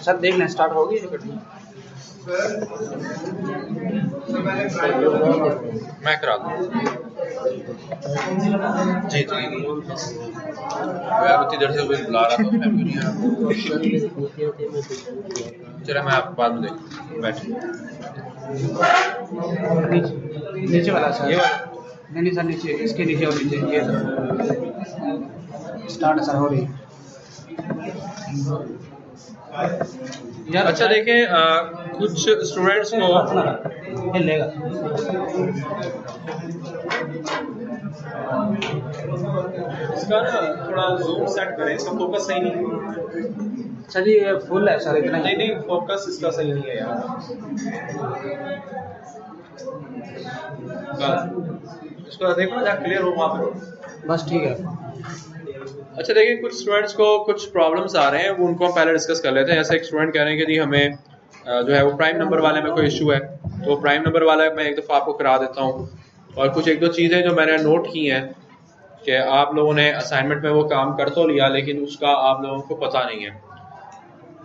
Sir देख लें start होगी रिकॉर्डिंग। मैं करा दूँ। जी जी यार उतनी देर से कोई बुला रहा था फैमिली नहीं आया। चलो मैं आपको बाद में देखूँ बैठ। नीचे वाला सर, ये वाला नहीं सर नीचे, इसके नीचे और नीचे ये स्टार्ट सर हो रही है यार। अच्छा देखें कुछ स्टूडेंट्स को ये लेगा इसका ना थोड़ा जूम सेट करें, इसका फोकस सही नहीं है। सर जी ये फुल है सर, इतना नहीं नहीं फोकस इसका सही नहीं है यार। इसको देखो ना जहाँ क्लियर हो वहाँ पे। बस ठीक है। अच्छा देखिए कुछ स्टूडेंट्स को कुछ प्रॉब्लम्स आ रहे हैं, वो उनको हम पहले डिस्कस कर लेते हैं। जैसे एक स्टूडेंट कह रहे हैं कि जी हमें जो है वो प्राइम नंबर वाले में कोई इशू है, तो प्राइम नंबर वाला मैं एक दफ़ा आपको करा देता हूँ। और कुछ एक दो चीज़ें जो मैंने नोट की हैं कि आप लोगों ने असाइनमेंट में वो काम कर तो लिया लेकिन उसका आप लोगों को पता नहीं है,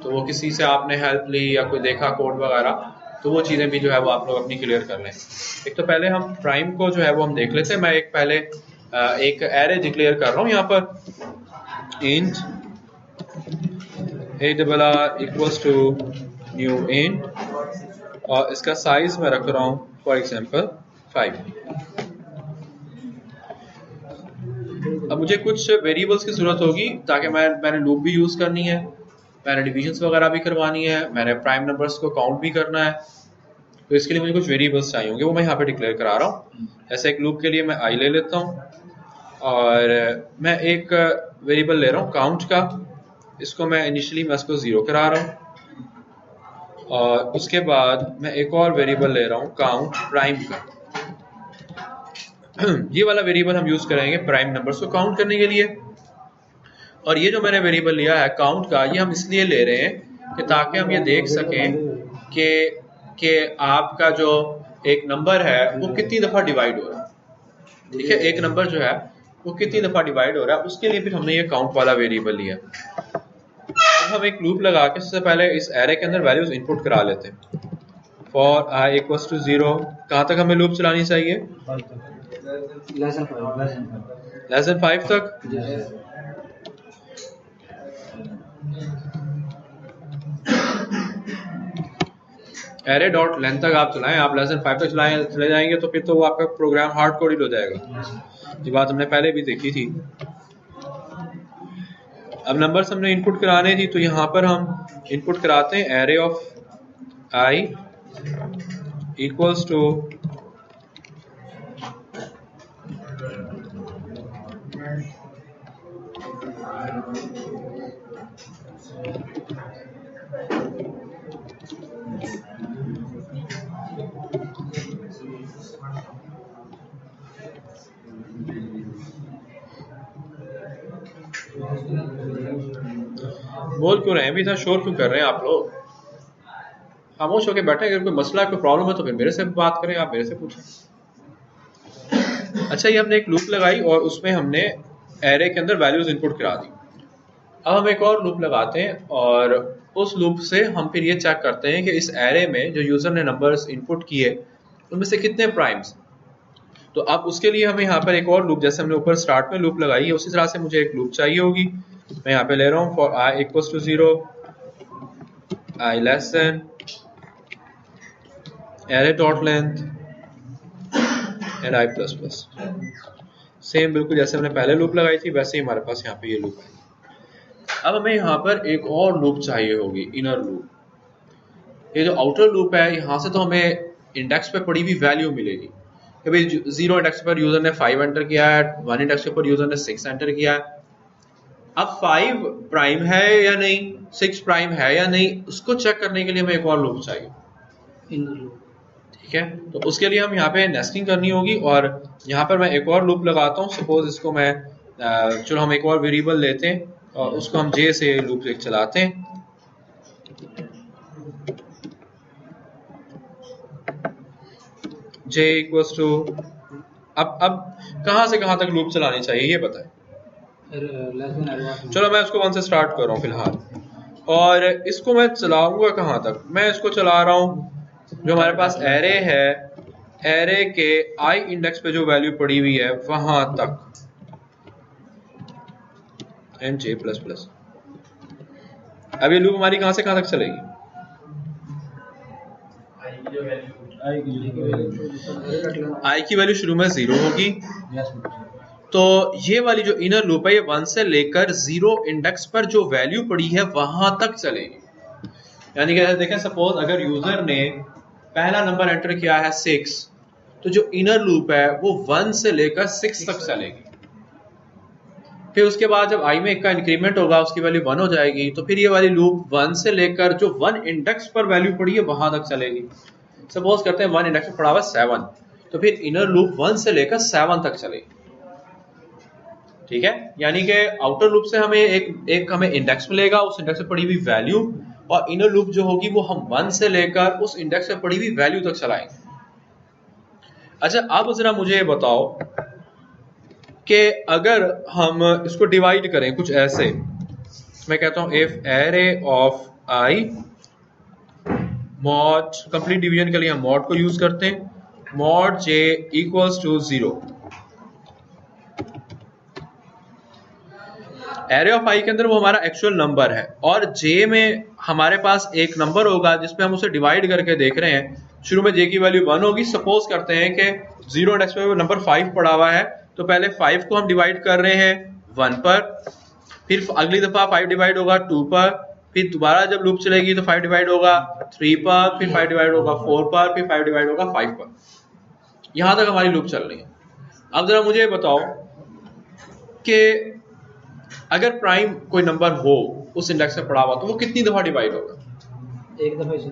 तो वो किसी से आपने हेल्प ली या कोई देखा कोड वगैरह, तो वो चीज़ें भी जो है वो आप लोग अपनी क्लियर कर लें। एक तो पहले हम प्राइम को जो है वो हम देख लेते हैं। मैं एक पहले एक एरे डिक्लेयर कर रहा हूँ यहाँ पर, int a equals to new int, और इसका साइज मैं रख रहा हूँ फॉर एग्जांपल 5। अब मुझे कुछ वेरिएबल्स की ज़रूरत होगी ताकि मैंने लूप भी यूज़ करनी है, मैंने डिविजन्स वगैरह भी करवानी है, मैंने प्राइम नंबर्स को काउंट भी करना है, तो इसके लिए मुझे कुछ वेरिएबल्स चाहिए होंगे, वो मैं यहाँ पे डिक्लेयर करा रहा हूँ। ऐसे एक लूप के लिए मैं आई ले लेता हूँ और मैं एक वेरिएबल ले रहा हूँ काउंट का, इसको मैं इनिशियली मैं इसको 0 करा रहा हूँ, और उसके बाद मैं एक और वेरिएबल ले रहा हूँ काउंट प्राइम का। ये वाला वेरिएबल हम यूज़ करेंगे प्राइम नंबर्स को काउंट करने के लिए। और ये जो मैंने वेरिएबल लिया है काउंट का, ये हम इसलिए ले रहे हैं कि ताकि हम ये देख सकें कि आपका जो एक नंबर है वो कितनी दफ़ा डिवाइड हो रहा है। ठीक है, एक नंबर जो है वो कितनी दफ़ा डिवाइड हो रहा है, उसके लिए फिर हमने ये काउंट वाला वेरिएबल लिया। अब हम एक लूप लगा के सबसे पहले इस एरे के अंदर वैल्यूज इनपुट करा लेते हैं। फॉर i इक्वल्स टू 0, कहाँ तक हमें लूप चलानी चाहिए? लेस देन 5 तक। एरे डॉट लेंथ तक आप चलाएं, आप लेस देन 5 तक चले जाएंगे तो फिर तो वो आपका प्रोग्राम हार्ड कोडेड हो जाएगा। ये बात हमने पहले भी देखी थी। अब नंबर्स हमने इनपुट कराने थी, तो यहाँ पर हम इनपुट कराते हैं array of i equals to बोल क्यों रहे हैं अभी, इतना शोर क्यों कर रहे हैं आप लोग? खामोश होकर बैठे। अगर कोई मसला कोई प्रॉब्लम है तो फिर मेरे से बात करें, आप मेरे से पूछें। अच्छा, ये हमने एक लूप लगाई और उसमें हमने एरे के अंदर वैल्यूज इनपुट करा दी। अब हम एक और लूप लगाते हैं और उस लूप से हम फिर ये चेक करते हैं कि इस एरे में जो यूजर ने नंबर्स इनपुट किए उनमें से कितने प्राइम्स। तो अब उसके लिए हमें यहाँ पर एक और लूप, जैसे हमने ऊपर स्टार्ट में लूप लगाई है उसी तरह से मुझे एक लूप चाहिए होगी। मैं यहाँ पे ले रहा हूँ for i equals to 0, i less than array dot length and i plus plus. Same बिल्कुल जैसे हमने पहले लूप लगाई थी वैसे ही हमारे पास यहाँ पे ये लूप है। अब हमें यहाँ पर एक और लूप चाहिए होगी, इनर लूप। ये जो आउटर लूप है, यहाँ से तो हमें इंडेक्स पे पड़ी हुई वैल्यू मिलेगी। कभी 0 इंडेक्स पर यूजर ने 5 एंटर किया है, 1 इंडेक्स पर यूजर ने 6 एंटर किया है। अब 5 प्राइम है या नहीं, 6 प्राइम है या नहीं, उसको चेक करने के लिए हमें एक और लूप चाहिए। ठीक है, तो उसके लिए हम यहाँ पे नेस्टिंग करनी होगी और यहाँ पर मैं एक और लूप लगाता हूँ। सपोज इसको मैं चलो हम एक और वेरिएबल लेते हैं और उसको हम j से लूप एक चलाते हैं। j इक्वल्स टू, अब कहाँ से कहाँ तक लूप चलानी चाहिए ये बताएं। चलो मैं उसको 1 से स्टार्ट कर रहा हूँ फिलहाल। और इसको मैं चलाऊंगा कहाँ तक? मैं इसको चला रहा हूँ जो हमारे पास एरे है, एरे के आई इंडेक्स पे जो वैल्यू पड़ी हुई है वहां तक, एन जे प्लस प्लस। अब ये लूप हमारी कहां से कहां तक चलेगी? आई की वैल्यू शुरू में 0 होगी, तो ये वाली जो इनर लूप है ये 1 से लेकर 0 इंडेक्स पर जो वैल्यू पड़ी है वहां तक चलेगी। यानी कि देखें, सपोज अगर यूजर ने पहला नंबर एंटर किया है 6, तो जो इनर लूप है वो 1 से लेकर 6 तक चलेगी। फिर उसके बाद जब i में 1 का इंक्रीमेंट होगा, उसकी वैल्यू 1 हो जाएगी, तो फिर ये वाली लूप 1 से लेकर जो 1 इंडेक्स पर वैल्यू पड़ी है वहां तक चलेगी। सपोज करते हैं 1 इंडेक्स पर पड़ा हुआ 7, तो फिर इनर लूप 1 से लेकर 7 तक चलेगी। ठीक है, यानी कि आउटर लूप से हमें एक हमें इंडेक्स मिलेगा, उस इंडेक्स में पड़ी हुई वैल्यू, और इनर लूप जो होगी वो हम 1 से लेकर उस इंडेक्स में पड़ी हुई वैल्यू तक चलाएंगे। अच्छा, अब जरा मुझे ये बताओ कि अगर हम इसको डिवाइड करें कुछ ऐसे, मैं कहता हूं if array of i mod, complete division के लिए हम मॉड को यूज करते हैं, mod j equals to 0। Array of i के अंदर वो हमारा एक्चुअल नंबर है, और जे में हमारे पास एक नंबर होगा जिसपे हम उसे डिवाइड करके देख रहे हैं। शुरू में जे की वैल्यू 1 होगी। सपोज करते हैं कि 0 इंडेक्स में नंबर 5 पड़ा हुआ है, तो पहले 5 को हम डिवाइड कर रहे हैं 1 पर, फिर अगली दफा 5 डिवाइड होगा 2 पर, फिर दोबारा जब लूप चलेगी तो 5 डिवाइड होगा 3 पर, फिर 5 डिवाइड होगा 4 पर, फिर 5 डिवाइड होगा 5 पर। यहां तक हमारी लूप चल रही है। अब जरा मुझे बताओ कि अगर प्राइम कोई नंबर हो उस इंडेक्स में पड़ा हुआ, तो वो कितनी दफा डिवाइड होगा? एक दफा से।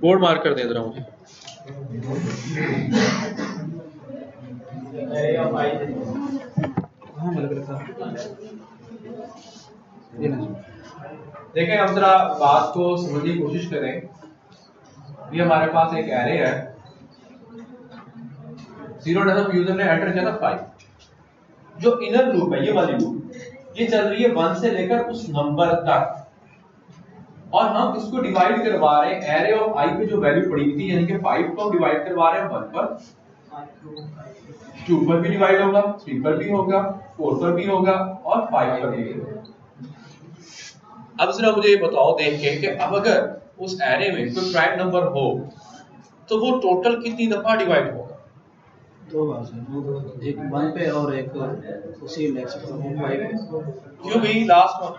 बोर्ड मार्क कर दे जरा मुझे। हाँ, मैं लग रहा था। ये ना। देखें, हम जरा बात को समझने की कोशिश करें। ये हमारे पास एक एरे है, 0 इंडेक्स यूजर ने एंटर किया था 5। जो इनर लूप है, ये वाली लूप, ये चल रही है 1 से लेकर उस नंबर तक, और हम इसको डिवाइड करवा रहे हैं एरे ऑफ आई पे जो वैल्यू पड़ी थी, यानी कि 5 को डिवाइड करवा रहे हैं 1 पर, 2 पर भी डिवाइड होगा, 3 पर भी होगा, 4 पर भी होगा, और 5 पर भी होगा। अब जरा मुझे ये बताओ देख के कि अब अगर उस एरे में कोई प्राइम नंबर हो तो वो टोटल कितनी दफा डिवाइड होगा? 2 बार से, एक 1 पे और एक उसी इंडेक्स पे 5। क्यों भी लास्ट वन?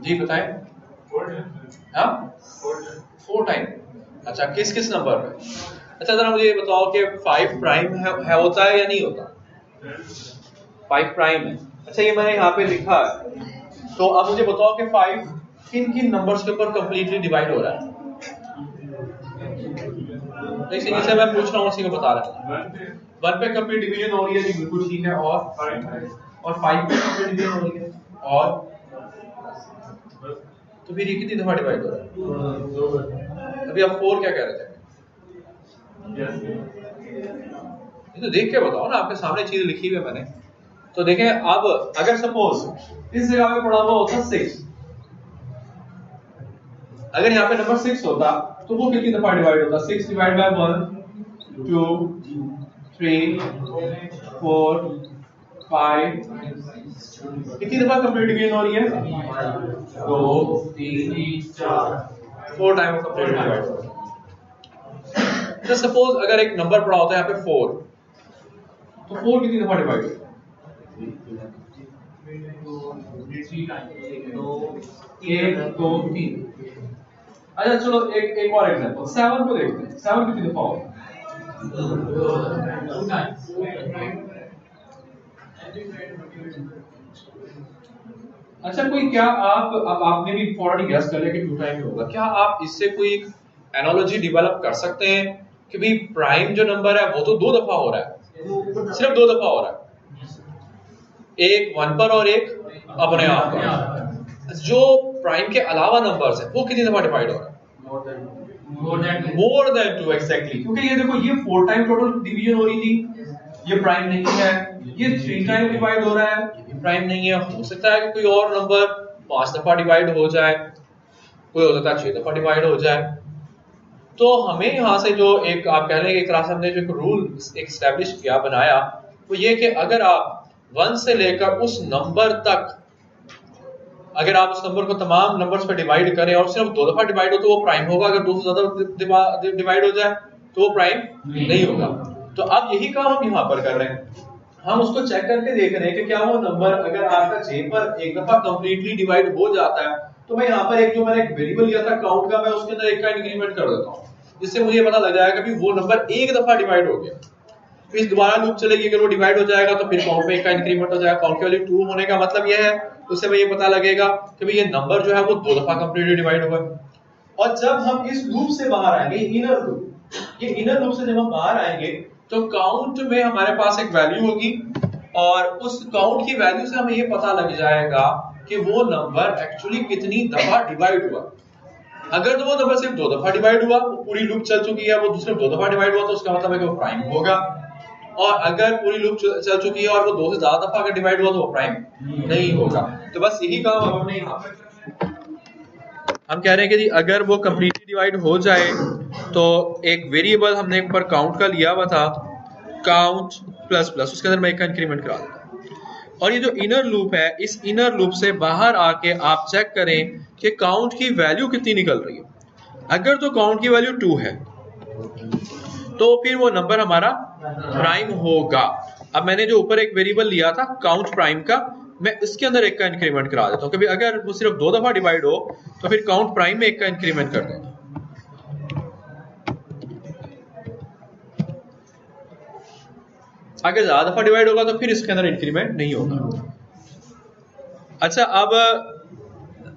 जी बताएं। हाँ, 4 टाइम। अच्छा, किस किस नंबर पे? अच्छा, जरा मुझे ये बताओ कि 5 प्राइम है होता है या नहीं होता? 5 प्राइम है। अच्छा, ये मैंने यहाँ पे लिखा है, तो अब मुझे बताओ कि 5 किन किन नंबर्स के ऊपर कंप्लीटली डिवाइड हो रहा है? जैसे मैं पूछ रहा हूँ उसी को बता रहा हूँ। 1 पे कंप्लीट डिवीजन हो रही है जी, बिल्कुल ठीक है, और 5 पे कंप्लीट डिवीजन हो रही है, और तो फिर ये कितनी दफा डिवाइड हो रहा है? अभी आप 4 क्या कह रहे थे? ये तो देख के बताओ ना, आपके सामने चीज लिखी हुई है मैंने। तो देखें, अब अगर सपोज इस जगह पे पड़ा हुआ होता 6, अगर यहाँ पे नंबर 6 होता तो वो कितनी दफा डिवाइड होता? 6 डिवाइड बाय 1, 2, 3, 4, 5, कितनी दफा कंप्लीट डिवीजन हो रही है? 2, 3, 4, 4 टाइम कंप्लीट डिवाइड हो रही है। तो सपोज अगर एक नंबर पड़ा होता है यहाँ पे 4, तो 4 कितनी दफा डिवाइड होता है? 1, 2, 3। अच्छा, चलो एक और एग्जांपल 7 को देखते हैं। 7 कितनी दफा होगा? अच्छा, कोई क्या अब आपने भी फौरन गेस कर लिया कि 2 टाइम होगा, क्या आप इससे कोई एनालॉजी डेवलप कर सकते हैं कि भाई प्राइम जो नंबर है वो तो 2 दफा हो रहा है, सिर्फ 2 दफा हो रहा है, एक 1 पर और एक अपने आप पर। जो प्राइम के अलावा नंबर्स है वो कितनी दफा डिवाइड हो रहा है? More than 2 exactly. क्योंकि ये देखो, ये 4 टाइम टोटल डिवीजन हो रही थी, ये प्राइम नहीं है, ये 3 टाइम डिवाइड हो रहा है, ये भी प्राइम नहीं है। हो सकता है कि कोई और नंबर 5 दफा डिवाइड हो जाए, कोई हो सकता है 6 दफा डिवाइड हो जाए। तो हमें यहाँ से जो एक आप कह लें एक तरह से हमने जो एक रूल एक एस्टेब्लिश किया बनाया वो ये कि अगर आप 1 से लेकर उस नंबर तक अगर आप उस नंबर को तमाम नंबर्स पे डिवाइड करें और सिर्फ 2 दफा डिवाइड हो तो वो प्राइम होगा, अगर 2 से ज्यादा डिवाइड हो जाए तो वो प्राइम नहीं होगा। तो अब यही काम हम यहाँ पर कर रहे हैं, हम उसको चेक करके देख रहे हैं कि क्या वो नंबर अगर आपका जे पर एक दफा कंप्लीटली डिवाइड हो जाता है तो मैं यहाँ पर एक जो मैंने एक वेरिएबल लिया था काउंट का, मैं उसके अंदर एक का इंक्रीमेंट कर देता हूँ, जिससे मुझे पता लग जाएगा कि वो नंबर एक दफा डिवाइड हो गया। फिर दोबारा लूप चलेगी, अगर वो डिवाइड हो जाएगा तो फिर काउंट में एक का इंक्रीमेंट हो जाएगा। काउंट की वैल्यू 2 होने का मतलब यह है, उससे हमें ये पता लगेगा कि भाई ये नंबर जो है वो 2 दफा कंप्लीटली डिवाइड हुआ है। और जब हम इस लूप से बाहर आएंगे, इनर लूप, ये इनर लूप से जब हम बाहर आएंगे तो काउंट में हमारे पास एक वैल्यू होगी और उस काउंट की वैल्यू से हमें ये पता लग जाएगा कि वो नंबर एक्चुअली कितनी दफा डिवाइड हुआ। अगर तो वो नंबर सिर्फ 2 दफा डिवाइड हुआ, वो पूरी लूप चल चुकी है, वो दूसरे 2 दफा डिवाइड हुआ तो उसका मतलब है कि वो प्राइम होगा। और अगर पूरी लूप चल चुकी है और वो 2 से ज्यादा दफा अगर डिवाइड हुआ तो वो प्राइम नहीं होगा। तो बस यही काम अब हमने यहाँ पर हम कह रहे हैं कि जी अगर वो कंप्लीटली डिवाइड हो जाए तो एक वेरिएबल हमने ऊपर काउंट का लिया हुआ था, काउंट प्लस प्लस, उसके अंदर मैं एक का इंक्रीमेंट करा देता हूँ। और ये जो इनर लूप है, इस इनर लूप से बाहर आके आप चेक करें कि काउंट की वैल्यू कितनी निकल रही है। अगर तो काउंट की वैल्यू 2 है तो फिर वो नंबर हमारा प्राइम होगा। अब मैंने जो ऊपर एक वेरिएबल लिया था काउंट प्राइम का, मैं इसके अंदर एक का इंक्रीमेंट करा देता हूँ, क्योंकि अगर वो सिर्फ 2 दफा डिवाइड हो तो फिर काउंट प्राइम में एक का इंक्रीमेंट कर देता हूँ। अगर ज्यादा दफा डिवाइड होगा तो फिर इसके अंदर इंक्रीमेंट नहीं होगा। अच्छा, अब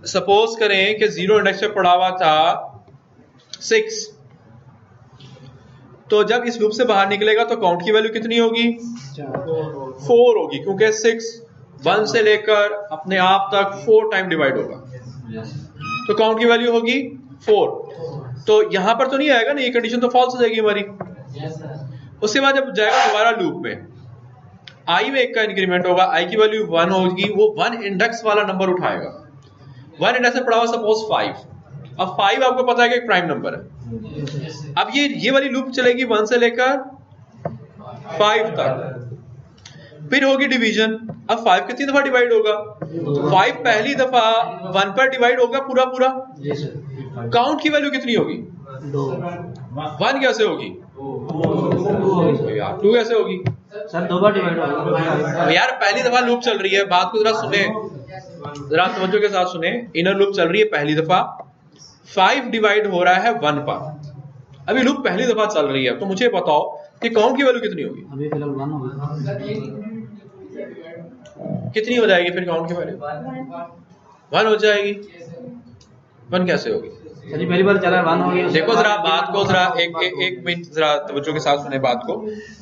सपोज करें कि 0 इंडेक्स पे पड़ा हुआ था 6, तो जब इस लूप से बाहर निकलेगा तो काउंट की वैल्यू कितनी होगी? 4 होगी, क्योंकि 6 1 से लेकर अपने आप तक 4 टाइम डिवाइड होगा, तो काउंट की वैल्यू होगी 4। तो यहां पर तो नहीं आएगा ना, ये कंडीशन तो फॉल्स हो जाएगी हमारी। उसके बाद जब जाएगा दोबारा लूप में, आई में एक का इंक्रीमेंट होगा, आई की वैल्यू 1 होगी, वो 1 इंडेक्स वाला नंबर उठाएगा। 1 इंडेक्स से पड़ा हुआ सपोज 5, अब 5 आपको पता है कि एक प्राइम नंबर है। अब ये वाली लूप चलेगी 1 से लेकर 5 तक, फिर होगी डिवीजन। अब 5 कितनी दफा डिवाइड होगा? 5 पहली दफा 1 पर डिवाइड होगा पूरा पूरा। काउंट की वैल्यू कितनी होगी? 1 कैसे होगी? 2 कैसे होगी? सर 2 बार डिवाइड होगा यार, पहली दफा लूप चल रही है, बात को जरा सुने, जरा तवज्जो के साथ सुने। इनर लूप चल रही है पहली दफा, 5 डिवाइड हो रहा है 1 पर। अभी लूप पहली दफा चल रही है, तो मुझे बताओ कि काउंट की वैल्यू कितनी होगी? अभी फिलहाल 1 होगा। कितनी हो जाएगी फिर काउंट की वैल्यू? 1 हो जाएगी। 1 कैसे होगी? सर पहली बार चला 1 हो गया। देखो जरा बात को जरा एक मिनट जरा तवज्जो के साथ सुने बात को,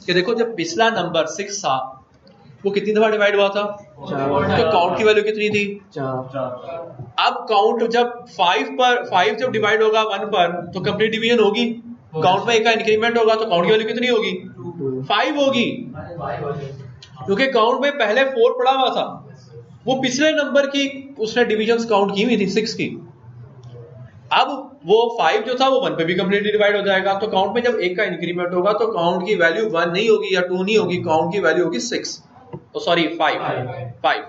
कि देखो जब पिछला नंबर 6 था वो कितनी दफा डिवाइड हुआ था? 4। तो काउंट की वैल्यू कितनी थी? 4। अब काउंट जब 5 जब डिवाइड होगा 1 पर तो कंप्लीट डिवीजन होगी, काउंट में एक का इंक्रीमेंट होगा, तो काउंट की वैल्यू कितनी होगी? 5 होगी, क्योंकि काउंट में पहले 4 पड़ा हुआ था, वो पिछले नंबर की उसने डिविजन्स काउंट की हुई थी 6 की। अब वो 5 जो था वो 1 पे भी कंप्लीटली डिवाइड हो जाएगा, तो काउंट में जब एक का इंक्रीमेंट होगा तो काउंट की वैल्यू 1 नहीं होगी या 2 नहीं होगी, काउंट की वैल्यू होगी 6, सॉरी 5,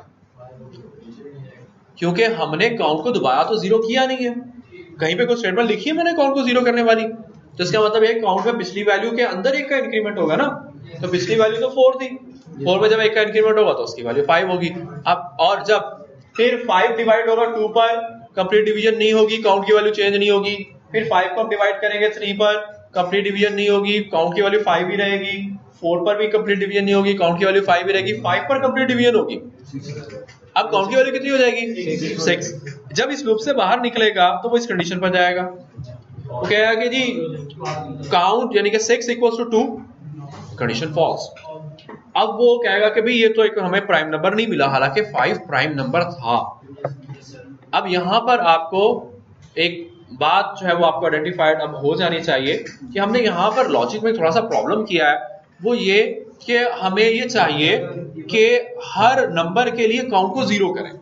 क्योंकि हमने काउंट को दोबारा तो 0 किया नहीं है, कहीं पे कोई स्टेटमेंट लिखी है मैंने काउंट को 0 करने वाली, तो इसका मतलब है काउंट में पिछली वैल्यू के अंदर एक का इंक्रीमेंट होगा ना, तो पिछली वैल्यू तो 4 थी, 4 में जब एक का इंक्रीमेंट होगा तो उसकी वैल्यू 5 होगी। अब और जब फिर 5 डिवाइड होगा 2 पर, कंप्लीट डिवीजन नहीं होगी, काउंट की वैल्यू चेंज नहीं होगी। फिर 5 को हम डिवाइड करेंगे 3 पर, कंप्लीट डिवीजन नहीं होगी, काउंट की वैल्यू 5 ही रहेगी। 4 पर भी कंप्लीट डिवीजन नहीं होगी, काउंट की वैल्यू 5 ही रहेगी। 5 पर कंप्लीट डिवीजन होगी, अब काउंट की वैल्यू कितनी हो जाएगी? 6। जब इस लूप से बाहर निकलेगा तो वो इस कंडीशन पर जाएगा, वो कहेगा कि जी काउंट यानी कि 6 इक्वल्स टू 2, कंडीशन फॉल्स। अब वो कहेगा कि भाई ये तो एक हमें प्राइम नंबर नहीं मिला, हालांकि 5 प्राइम नंबर था। अब यहां पर आपको एक बात जो है वो आपको आइडेंटिफाइड अब हो जानी चाहिए कि हमने यहां पर लॉजिक में थोड़ा सा प्रॉब्लम किया है, वो ये कि हमें ये चाहिए कि हर नंबर के लिए काउंट को 0 करें,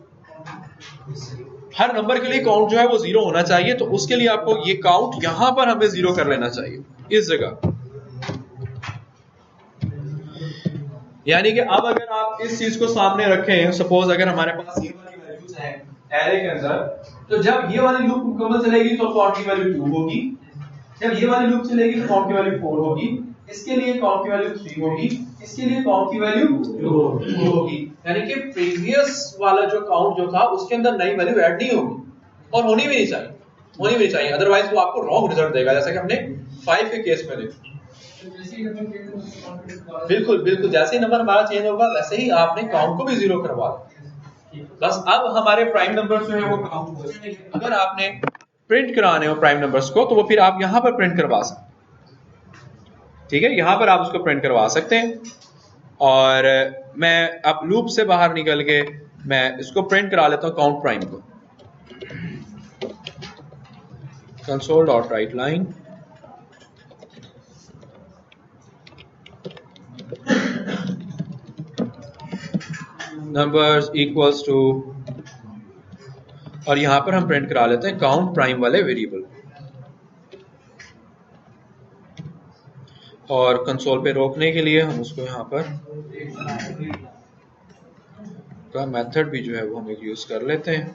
हर नंबर के लिए काउंट जो है वो 0 होना चाहिए। तो उसके लिए आपको ये काउंट यहां पर हमें 0 कर लेना चाहिए इस जगह। यानी कि अब अगर आप इस चीज को सामने रखें, सपोज अगर हमारे पास ये वाली वैल्यूज हैं एरे के अंदर, तो जब ये वाली लूप मुकम्मल चलेगी तो काउंट की वैल्यू 2 होगी, जब ये वाली लूप चलेगी तो काउंट की वैल्यू 4 होगी, इसके लिए काउंट की वैल्यू 3 होगी, इसके लिए काउंट की वैल्यू 2 होगी। यानी कि प्रीवियस वाला जो काउंट जो था उसके अंदर नई वैल्यू ऐड नहीं होगी, और होनी भी नहीं चाहिए, होनी भी नहीं चाहिए, अदरवाइज वो आपको रॉन्ग रिजल्ट देगा, जैसा कि हमने 5 के केस में देखा। बिल्कुल बिल्कुल, जैसे ही नंबर हमारा चेंज होगा वैसे ही आपने काउंट को भी 0 करवा दिया। बस अब हमारे प्राइम नंबर जो है वो काउंट हो जाएंगे। अगर आपने प्रिंट कराने हो प्राइम नंबर्स को तो वो फिर आप यहां पर प्रिंट करवा सकते हैं, ठीक है, यहां पर आप उसको प्रिंट करवा सकते हैं। और मैं अब लूप से बाहर निकल के मैं इसको प्रिंट करा लेता हूं काउंट प्राइम को। console.writeLine numbers equals to, और यहां पर हम प्रिंट करा लेते हैं काउंट प्राइम वाले वेरिएबल। और कंसोल पे रोकने के लिए हम उसको यहां पर का मेथड भी जो है वो हम एक यूज कर लेते हैं।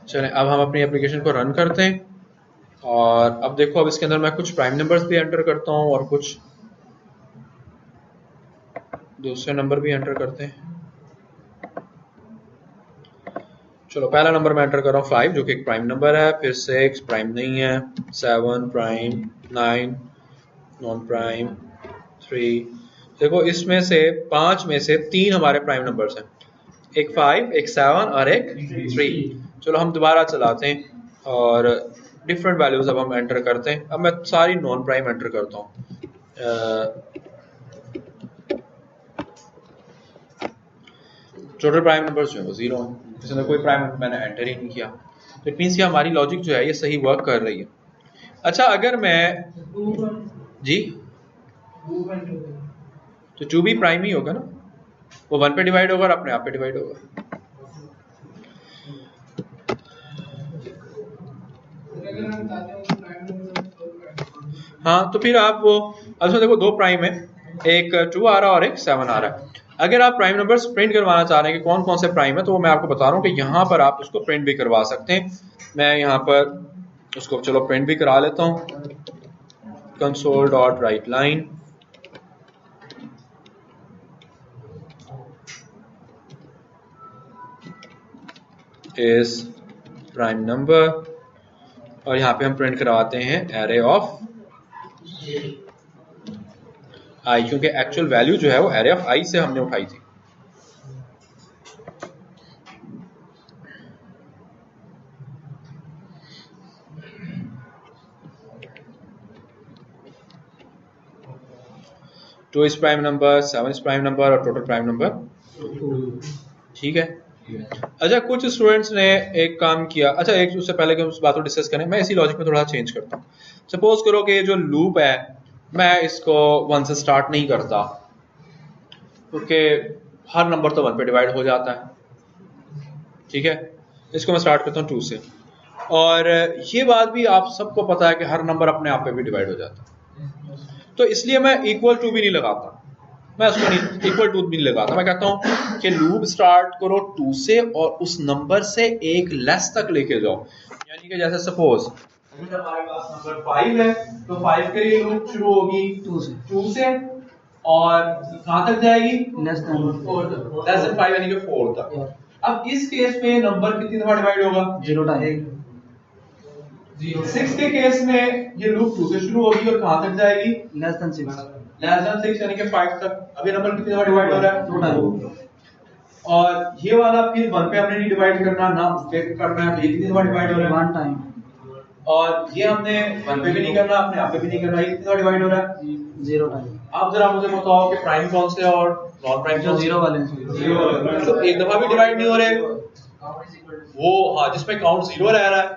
चलें, अब हम अपनी एप्लीकेशन को रन करते हैं। और अब देखो, अब इसके अंदर मैं कुछ प्राइम नंबर्स भी एंटर करता हूं और कुछ दूसरे नंबर भी एंटर करते हैं। चलो, पहला नंबर मैं एंटर कर रहा हूं 5, जो कि एक प्राइम नंबर है, फिर 6 प्राइम नहीं है, 7 प्राइम, 9 नॉन प्राइम, 3। देखो, इसमें से 5 में से 3 हमारे प्राइम नंबर्स हैं, एक 5, एक 7 और एक 3। चलो हम दोबारा चलाते हैं और डिफरेंट वैल्यूज अब हम एंटर करते हैं। अब मैं सारी नॉन प्राइम एंटर करता हूँ। टोटल प्राइम नंबर्स जो है वो 0 है, इसमें कोई प्राइम मैंने एंटर ही नहीं किया, तो इट मीन्स कि हमारी लॉजिक जो है ये सही वर्क कर रही है। अच्छा, अगर मैं जी, तो 2 भी प्राइम ही होगा ना, वो 1 पे डिवाइड होगा और अपने आप पे डिवाइड होगा। हाँ, तो फिर आप वो, अच्छा देखो, 2 प्राइम है, एक 2 आ रहा है और एक 7 आ रहा है। अगर आप प्राइम नंबर्स प्रिंट करवाना चाह रहे हैं कि कौन कौन से प्राइम है, तो वो मैं आपको बता रहा हूँ कि यहाँ पर आप उसको प्रिंट भी करवा सकते हैं। मैं यहाँ पर उसको चलो प्रिंट भी करा लेता हूँ। console.writeLine is प्राइम नंबर, और यहाँ पे हम प्रिंट करवाते हैं एरे ऑफ आई, क्योंकि एक्चुअल वैल्यू जो है वो एरे ऑफ आई से हमने उठाई थी। Two is prime number, 7 is prime number और टोटल प्राइम नंबर, ठीक है। अच्छा, कुछ स्टूडेंट्स ने एक काम किया। अच्छा, एक उससे पहले कि हम उस बात को डिस्कस करें, मैं इसी लॉजिक में थोड़ा चेंज करता हूँ। सपोज करो कि ये जो लूप है मैं इसको 1 से स्टार्ट नहीं करता, क्योंकि हर नंबर तो 1 पे डिवाइड हो जाता है, ठीक है। इसको मैं स्टार्ट करता हूँ 2 से, और ये बात भी आप सबको पता है कि हर नंबर अपने आप पे भी डिवाइड हो जाता है, तो इसलिए मैं इक्वल टू भी नहीं लगाता, मैं उसको नहीं इक्वल टू भी नहीं लगाता। मैं कहता हूँ कि लूप स्टार्ट करो 2 से और उस नंबर से एक लेस तक लेके जाओ। यानी कि जैसे सपोज अगर हमारे पास नंबर 5 है, तो 5 के लिए लूप शुरू होगी 2 से और कहां तक जाएगी, लेस देन 5 यानी कि 4 तक। अब इस केस में नंबर कितनी दफा डिवाइड होगा, 0 टाइम। 6 के केस में ये लूप 2 से शुरू होगी और कहां तक जाएगी, लेस देन 6 यानी कि 5 तक। अब ये नंबर कितनी दफा डिवाइड हो रहा है, 2 टाइम। और ये वाला फिर 1 पे हमने नहीं डिवाइड करना, ना उस पे करना है, तो ये कितनी दफा डिवाइड हो रहा है, 1 टाइम। और ये हमने 1 पे भी नहीं करना, अपने आप पे भी नहीं करना, ये कितनी दफा डिवाइड हो रहा है, 0 टाइम। अब जरा मुझे बताओ कि प्राइम कौन से और नॉन प्राइम, जो 0 वाले हैं, 0 वाले तो एक दफा भी डिवाइड नहीं हो रहे। वो हाँ जिसमें काउंट 0 रह रहा है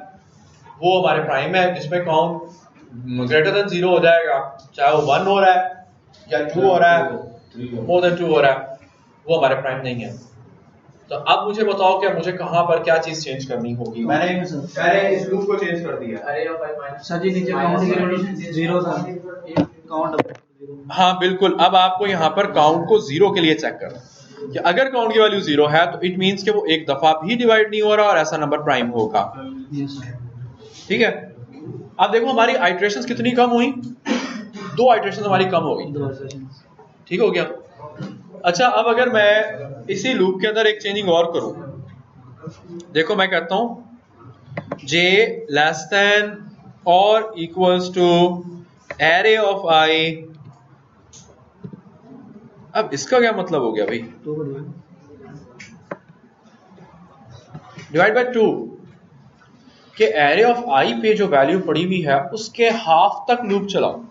वो हमारे प्राइम है, जिसमें काउंट ग्रेटर देन 0 हो जाएगा, चाहे वो 1 हो रहा है या 2 हो रहा है, मोर देन 2 हो रहा है, वो हमारे प्राइम नहीं है। तो अब मुझे बताओ कि मुझे कहाँ पर क्या चीज चेंज करनी होगी। मैंने इस लूप को चेंज कर दिया। सर जी नीचे काउंट की कंडीशन 0 था, काउंट हाँ बिल्कुल, अब आपको यहाँ पर काउंट को 0 के लिए चेक करना है कि अगर काउंट की वैल्यू 0 है तो इट मींस कि वो एक दफा भी डिवाइड नहीं हो रहा और ऐसा नंबर प्राइम होगा। ठीक है, अब देखो हमारी आइट्रेशंस कितनी कम हुई, 2 आइट्रेशंस हमारी कम हो गई। ठीक हो गया। अच्छा, अब अगर मैं इसी लूप के अंदर एक चेंजिंग और करूं, देखो मैं कहता हूं j लेस देन और equals to array of i। अब इसका क्या मतलब हो गया भाई, डिवाइड बाय 2 कि एरे ऑफ i पे जो वैल्यू पड़ी हुई है उसके हाफ तक लूप चलाओ,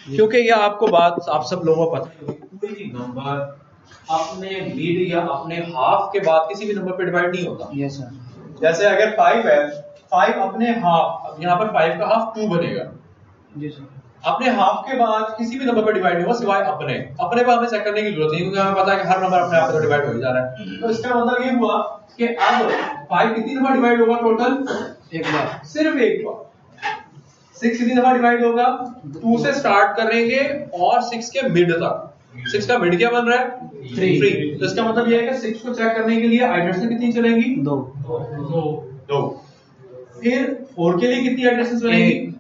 क्योंकि यह आपको बात आप सब लोगों को पता है कोई भी नंबर अपने मिड या अपने हाफ के बाद किसी भी नंबर पे डिवाइड नहीं होता। Yes sir. जैसे अगर 5 है, 5 अपने हाफ, यहाँ पर 5 का हाफ 2 बनेगा। जी सर। अपने हाफ के बाद किसी भी नंबर पे डिवाइड नहीं होगा सिवाय अपने पे हमें चेक करने की जरूरत नहीं, क्योंकि हमें पता है कि हर नंबर अपने आप पे डिवाइड हो जा रहा है। तो इसका मतलब ये हुआ कि अब 5 कितनी दफा डिवाइड होगा टोटल, एक बार, सिर्फ एक बार। 6 कितनी दफा डिवाइड होगा, 2 से स्टार्ट करेंगे और 6 के मिड तक। 6 का मिड क्या बन रहा है, 3। तो इसका मतलब ये है कि 6 को चेक करने के लिए आइट्रेशन कितनी चलेंगी, 2। फिर 4 के लिए कितनी आइट्रेशन चलेंगी,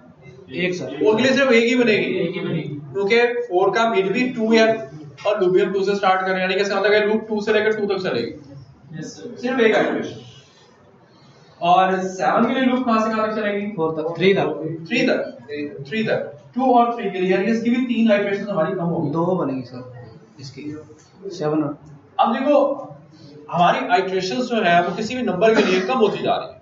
एक सर। 4 के लिए सिर्फ एक ही बनेगी, क्योंकि 4 का मिड भी 2 है और लूप भी हम 2 से स्टार्ट कर रहे हैं, यानी कि इसका मतलब है लूप 2 से लेकर 2 तक चलेगी। सिर्फ एक आइट्रेशन। और 7 के लिए लूप कहां से कहां तक चलेगी, 4 तक, 3 तक 2 और 3 के लिए, यानी इसकी भी 3 आइट्रेशन हमारी कम होगी, 2 बनेगी सर इसकी 7 और। अब देखो हमारी आइट्रेशंस जो है वो किसी भी नंबर के लिए कम होती जा रही है।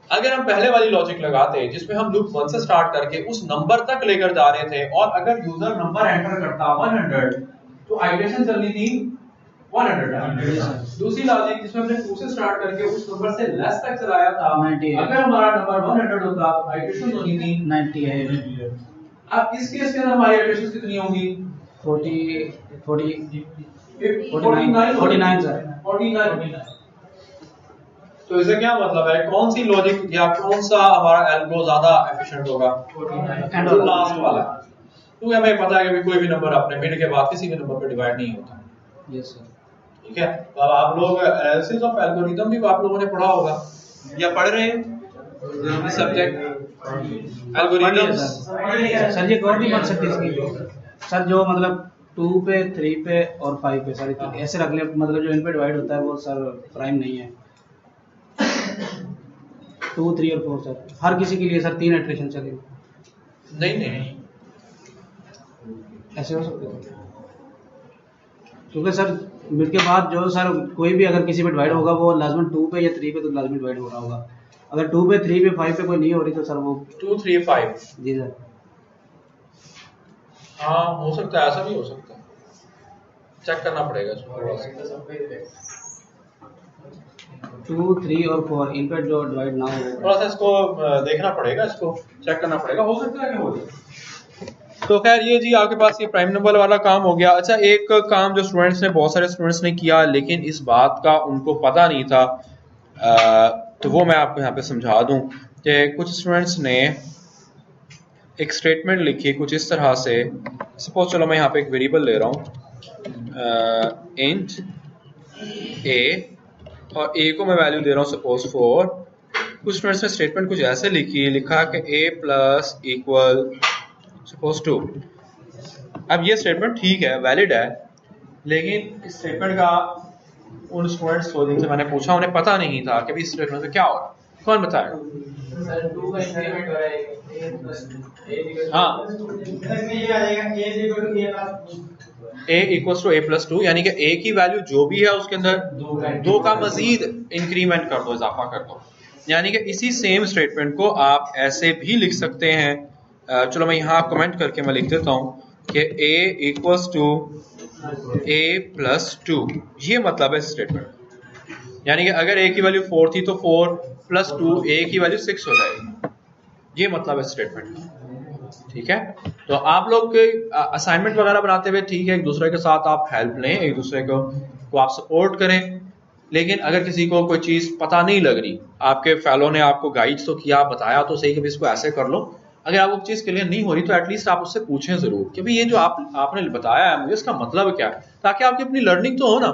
अगर हम पहले वाली लॉजिक लगाते जिसमें हम लूप 1 से स्टार्ट करके उस नंबर तक लेकर जा रहे थे और अगर यूजर नंबर एंटर करता 100 तो आइट्रेशन चलनी थी 100। दूसरी लॉजिक जिसमें हमने 2 से स्टार्ट करके उस नंबर से लेस तक चलाया था, 98। अगर हमारा नंबर 100 होता तो आइट्रेशन होनी थी 98। अब इस केस के अंदर हमारी आइट्रेशन कितनी होंगी, 49 सर। 49। तो इससे क्या मतलब है, कौन सी लॉजिक या कौन सा हमारा एल्गो ज्यादा एफिशिएंट होगा, जो लास्ट वाला, क्योंकि हमें पता है कि कोई भी नंबर अपने मिड के बाद किसी भी नंबर पे डिवाइड नहीं होता। Yes sir. ठीक है, तो अब आप लोग एनालिसिस ऑफ एल्गोरिथम भी आप लोगों ने पढ़ा होगा या पढ़ रहे हैं सब्जेक्ट एल्गोरिथम्स। सर ये गौर नहीं बन सकती इसकी सर, जो मतलब 2 पे 3 पे और 5 पे सर ऐसे रख ले, मतलब जो इन पे डिवाइड होता है वो सर प्राइम नहीं है। 2, 3 और 4 सर हर किसी के लिए सर 3 इटरेशन चलेगी। नहीं ऐसे हो सकते हैं, क्योंकि सर मिड के बाद जो सर कोई भी अगर किसी पे डिवाइड होगा वो लाजमन 2 पे या 3 पे तो लाजमन डिवाइड हो रहा होगा। अगर 2 पे 3 पे 5 पे कोई नहीं हो रही तो सर वो 2 3 5। जी सर। हाँ हो सकता है, ऐसा भी हो सकता है, चेक करना पड़ेगा इसको थोड़ा सा। 2, 3 और 4 इन पे जो डिवाइड ना हो, थोड़ा सा इसको देखना पड़ेगा, इसको चेक करना पड़ेगा, हो सकता है कि हो जाए। तो खैर ये जी आपके पास ये प्राइम नंबर वाला काम हो गया। अच्छा, एक काम जो स्टूडेंट्स ने, बहुत सारे स्टूडेंट्स ने किया लेकिन इस बात का उनको पता नहीं था, तो वो मैं आपको यहाँ पे समझा दूं कि कुछ स्टूडेंट्स ने एक स्टेटमेंट लिखी कुछ इस तरह से। सपोज चलो मैं यहाँ पे एक वेरिएबल ले रहा हूँ इंट ए, और ए को मैं वैल्यू दे रहा हूँ सपोज 4। कुछ स्टूडेंट्स ने स्टेटमेंट कुछ ऐसे लिखा कि a प्लस इक्वल सपोज 2। अब ये स्टेटमेंट ठीक है, वैलिड है, लेकिन इस स्टेटमेंट का उन स्टूडेंट्स को जिनसे मैंने पूछा उन्हें पता नहीं था कि इस स्टेटमेंट से क्या हो रहा है। कौन बताएगा? हाँ, a equals to a plus 2, यानी कि a की वैल्यू जो भी है उसके अंदर 2 का मजीद इंक्रीमेंट कर दो, इजाफा कर दो। यानी कि इसी सेम स्टेटमेंट को आप ऐसे भी लिख सकते हैं। चलो मैं यहाँ कमेंट करके मैं लिख देता हूँ कि a equals to a plus 2, ये मतलब है स्टेटमेंट। यानी कि अगर a की वैल्यू 4 थी तो 4 + 2 a की वैल्यू 6 हो जाएगी। ये मतलब है स्टेटमेंट का। ठीक है, तो आप लोग असाइनमेंट वगैरह बनाते हुए ठीक है, एक दूसरे के साथ आप हेल्प लें, एक दूसरे को आप सपोर्ट करें। लेकिन अगर किसी को कोई चीज़ पता नहीं लग रही, आपके फेलो ने आपको गाइड तो किया, बताया तो सही कि भी इसको ऐसे कर लो, अगर आपको चीज़ क्लियर नहीं हो रही तो एटलीस्ट आप उससे पूछें ज़रूर कि भाई ये जो आपने बताया है मुझे इसका मतलब क्या है, ताकि आपकी अपनी लर्निंग तो हो ना।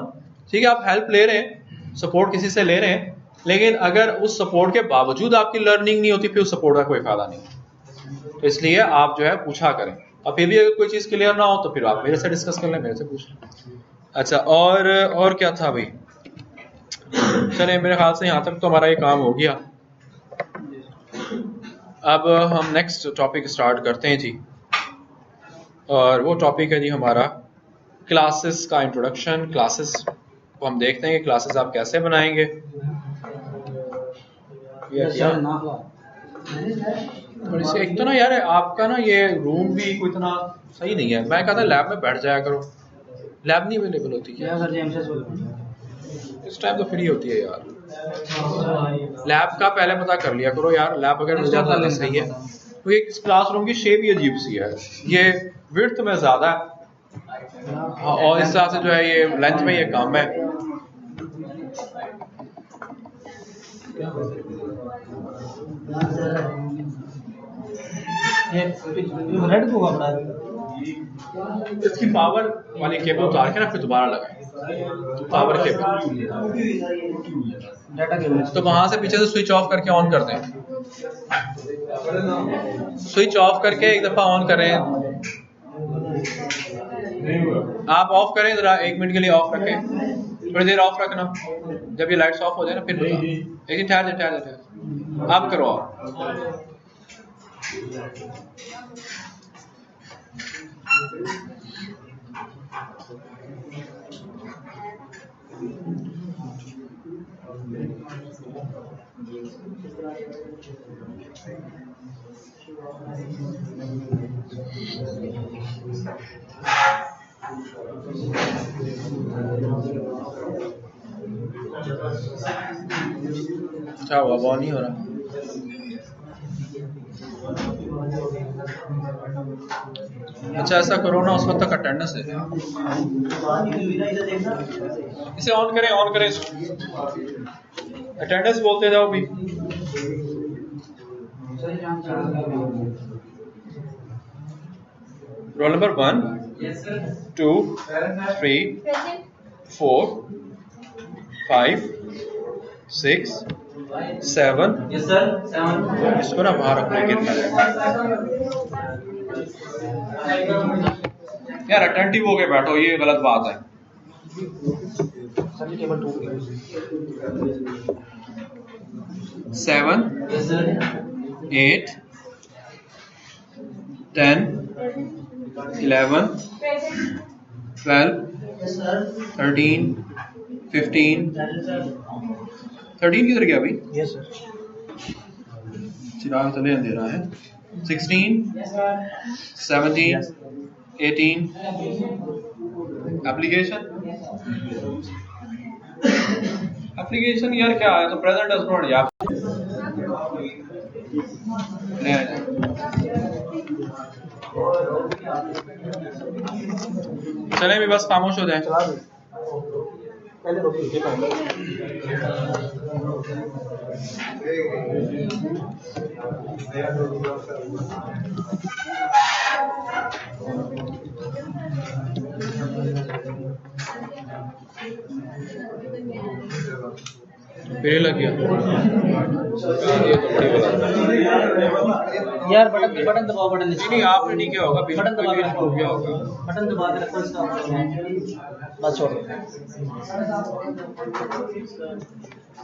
ठीक है, आप हेल्प ले रहे हैं, सपोर्ट किसी से ले रहे हैं, लेकिन अगर उस सपोर्ट के बावजूद आपकी लर्निंग नहीं होती फिर उस सपोर्ट का कोई फायदा नहीं। तो इसलिए आप जो है पूछा करें, और फिर भी अगर कोई चीज़ क्लियर ना हो तो फिर आप मेरे से डिस्कस कर लें, मेरे से पूछ लें। अच्छा, और क्या था भाई? चले, मेरे ख्याल से यहाँ तक तो हमारा ये काम हो गया। अब हम नेक्स्ट टॉपिक स्टार्ट करते हैं जी, और वो टॉपिक है जी हमारा क्लासेस का इंट्रोडक्शन। क्लासेस को हम देखते हैं कि क्लासेस आप कैसे बनाएंगे। थोड़ी सी एक तो ना यार आपका ना ये रूम भी कोई इतना सही नहीं है, मैं कहता लैब में बैठ जाया करो। लैब नहीं अवेलेबल होती क्या? इस टाइम तो फ्री होती है यार। लैब का पहले पता कर लिया करो यार, लैब अगर मिल जाता तो सही है। तो ये क्लासरूम की शेप ही अजीब सी है, ये विड्थ में ज्यादा है और इस तरह से जो है ये लेंथ में ये कम है। इसकी पावर वाली केबल उतार के ना फिर दोबारा लगाएं, पावर केबल। तो वहां से पीछे से स्विच ऑफ करके ऑन कर दें, स्विच ऑफ करके एक दफा ऑन करें। आप ऑफ करें जरा, 1 मिनट के लिए ऑफ रखें, थोड़ी देर ऑफ रखना, जब ये लाइट्स ऑफ हो जाए ना फिर लेकिन ठहर आप करो आप। क्या हुआ, वो नहीं हो रहा? अच्छा ऐसा करो ना, उस वक्त तक अटेंडेंस दे दें। इसे ऑन करें इसको, अटेंडेंस बोलते जाओ भी। Roll number 1 2 3 4 5 6 7। इसको ना बाहर रखना, गिरना यार। अटेंटिव हो के बैठो, ये गलत बात है। 7 8 10 11 12 13 15 13 किधर गया भाई? Yes sir. चिराग तले अंधेरा है। 16 17 18 एप्लीकेशन यार क्या है? तो प्रेजेंट डज नॉट यार चले भी बस खामोश हो जाए। फिर लग गया यार बटन दबाओ, बटन नहीं आपने नहीं किया होगा, बटन दबा के हो गया होगा। बटन दबा के रखो इसका, बस छोड़ दो।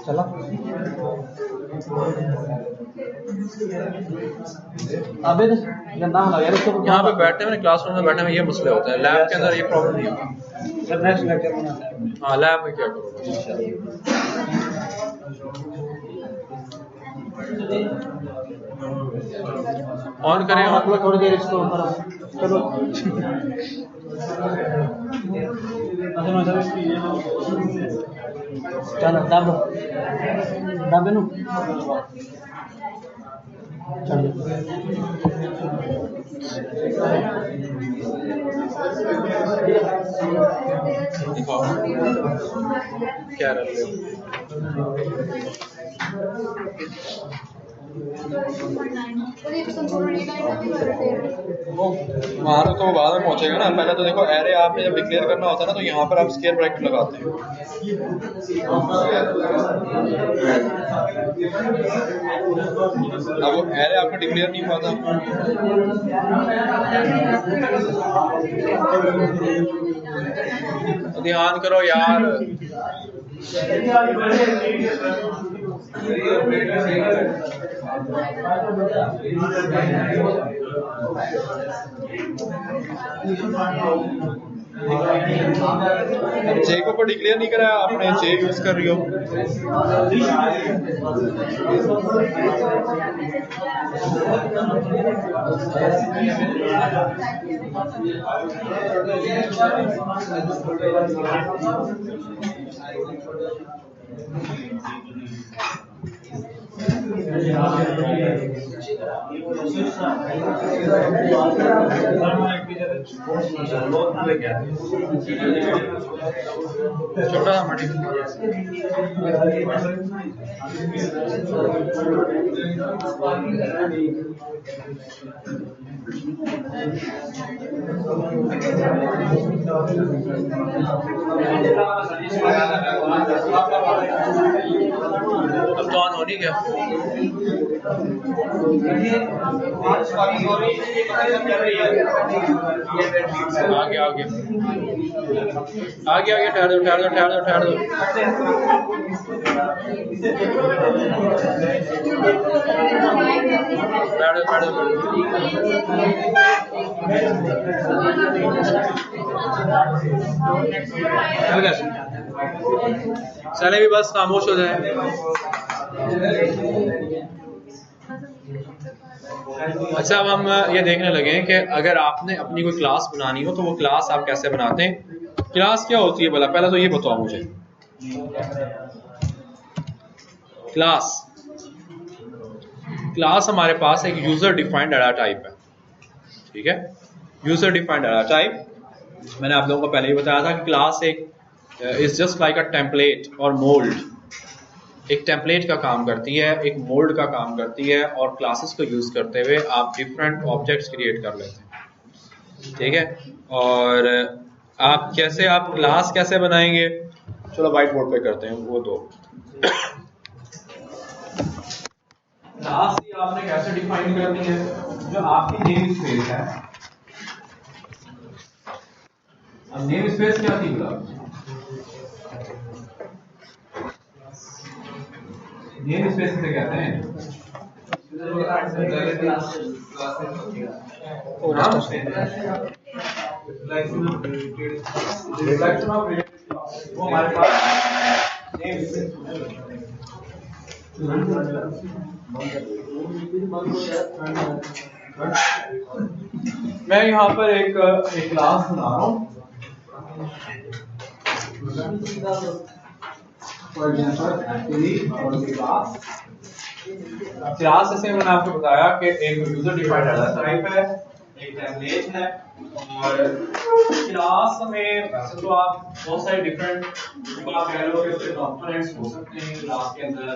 चलो अबे गंदा हो यार इसको। यहाँ पे बैठने में, क्लासरूम में बैठने में ये मसले होते हैं, लैब के अंदर ये प्रॉब्लम नहीं होगा। सर नेक्स्ट लेक्चर में आता है। हाँ लैब में क्या करोगे? ऑन करें आप लोग थोड़ी देर इसको करो। चलो चलो दब दब इनू चलो दिखाओ क्या रख रहे हो। वहाँ तो बाद में पहुंचेगा ना, पहले तो देखो एरे आपने जब डिक्लेयर करना होता है ना तो यहाँ पर आप स्क्वायर ब्रैकेट लगाते हैं। अब वो एरे आपका डिक्लेयर नहीं हुआ था, तो ध्यान करो यार। जे को पर डिक्लेयर नहीं करा, आपने जे यूज कर रही हो। छोटा मटी अब तो ऑन होनी क्या आगे आगे आगे आगे ठहर दो ठहर दो ठहर दो ठहर दो। चले भी बस खामोश हो जाए। अच्छा अब हम ये देखने लगे हैं कि अगर आपने अपनी कोई क्लास बनानी हो तो वो क्लास आप कैसे बनाते हैं। क्लास क्या होती है भला, पहले तो ये बताओ मुझे। क्लास हमारे पास एक यूजर डिफाइंड डाटा टाइप है, ठीक है। यूजर डिफाइंड डाटा टाइप मैंने आप लोगों को पहले ही बताया था कि क्लास एक is just like a template और मोल्ड। एक टेम्पलेट का काम करती है, एक मोल्ड का काम करती है, और क्लासेस को यूज करते हुए आप डिफरेंट ऑब्जेक्ट्स क्रिएट कर लेते हैं, ठीक है। और आप क्लास कैसे बनाएंगे, चलो व्हाइट बोर्ड पे करते हैं वो दो। क्लास ही आपने कैसे डिफाइन करनी है, जो आपकी नेम स्पेस है। अब नेम स्पेस क्या थी बोला, नेम स्पेस से कहते हैं वो हमारे पास नेम स्पेस। मैं यहाँ पर एक क्लास बना रहा हूँ, क्लास जैसे मैंने आपको बताया कि एक यूजर डिफाइंड डाटा टाइप है, एक टेम्पलेट है, और क्लास में वैसे तो आप बहुत सारे डिफरेंट कंपोनेंट्स हो सकते हैं क्लास के अंदर।